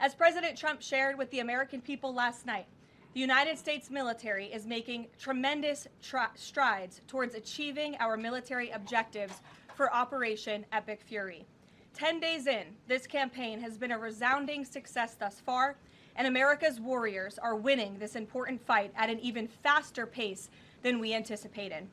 As President Trump shared with the American people last night, the United States military is making tremendous strides towards achieving our military objectives for Operation Epic Fury. 10 days in, this campaign has been a resounding success thus far, and America's warriors are winning this important fight at an even faster pace than we anticipated.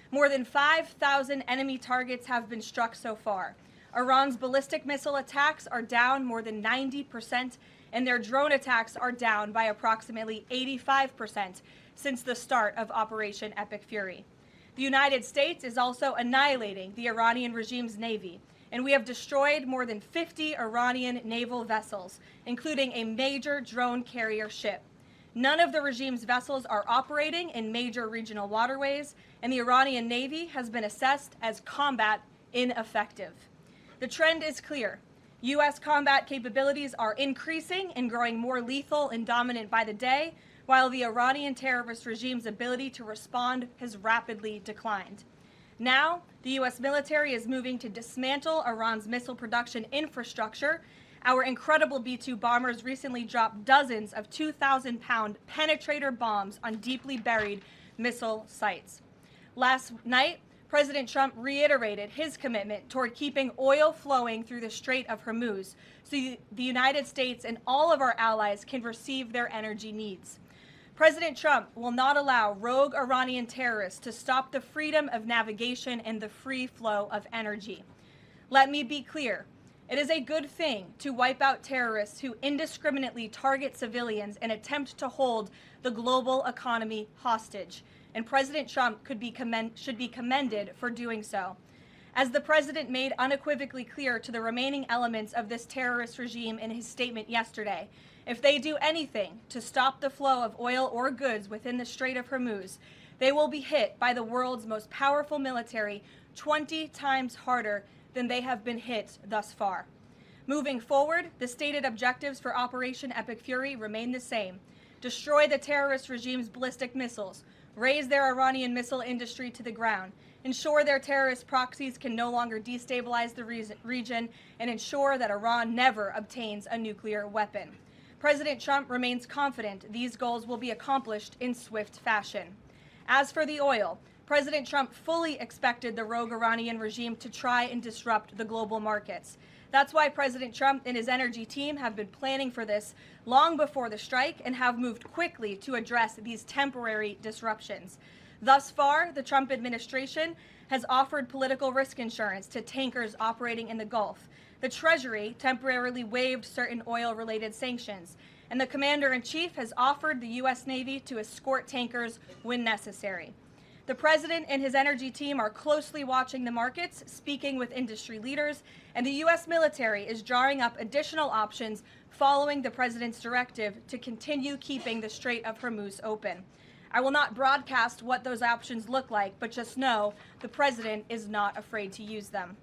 More than 5,000 enemy targets have been struck so far. Iran's ballistic missile attacks are down more than 90%, and their drone attacks are down by approximately 85% since the start of Operation Epic Fury. The United States is also annihilating the Iranian regime's navy, and we have destroyed more than 50 Iranian naval vessels, including a major drone carrier ship. None of the regime's vessels are operating in major regional waterways, and the Iranian Navy has been assessed as combat ineffective. The trend is clear. U.S. combat capabilities are increasing and growing more lethal and dominant by the day, while the Iranian terrorist regime's ability to respond has rapidly declined. Now, the U.S. military is moving to dismantle Iran's missile production infrastructure. Our incredible B-2 bombers recently dropped dozens of 2,000-pound penetrator bombs on deeply buried missile sites. Last night, President Trump reiterated his commitment toward keeping oil flowing through the Strait of Hormuz so the United States and all of our allies can receive their energy needs. President Trump will not allow rogue Iranian terrorists to stop the freedom of navigation and the free flow of energy. Let me be clear. It is a good thing to wipe out terrorists who indiscriminately target civilians and attempt to hold the global economy hostage, and President Trump should be commended for doing so. As the president made unequivocally clear to the remaining elements of this terrorist regime in his statement yesterday, if they do anything to stop the flow of oil or goods within the Strait of Hormuz, they will be hit by the world's most powerful military 20 times harder than they have been hit thus far. Moving forward, the stated objectives for Operation Epic Fury remain the same: destroy the terrorist regime's ballistic missiles, raise their Iranian missile industry to the ground, ensure their terrorist proxies can no longer destabilize the region, and ensure that Iran never obtains a nuclear weapon. President Trump remains confident these goals will be accomplished in swift fashion. As for the oil, President Trump fully expected the rogue Iranian regime to try and disrupt the global markets. That's why President Trump and his energy team have been planning for this long before the strike and have moved quickly to address these temporary disruptions. Thus far, the Trump administration has offered political risk insurance to tankers operating in the Gulf. The Treasury temporarily waived certain oil-related sanctions, and the Commander-in-Chief has offered the U.S. Navy to escort tankers when necessary. The President and his energy team are closely watching the markets, speaking with industry leaders, and the U.S. military is drawing up additional options following the President's directive to continue keeping the Strait of Hormuz open. I will not broadcast what those options look like, but just know the President is not afraid to use them.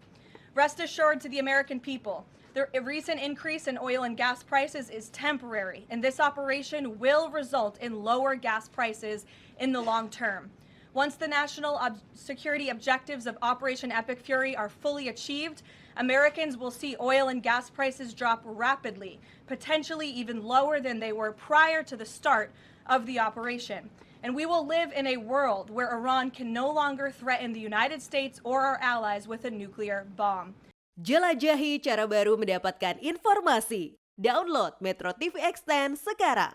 Rest assured to the American people, the recent increase in oil and gas prices is temporary, and this operation will result in lower gas prices in the long term. Once the national security objectives of Operation Epic Fury are fully achieved, Americans will see oil and gas prices drop rapidly, potentially even lower than they were prior to the start of the operation. And we will live in a world where Iran can no longer threaten the United States or our allies with a nuclear bomb. Jelajahi cara baru mendapatkan informasi. Download MetroTV Extend sekarang.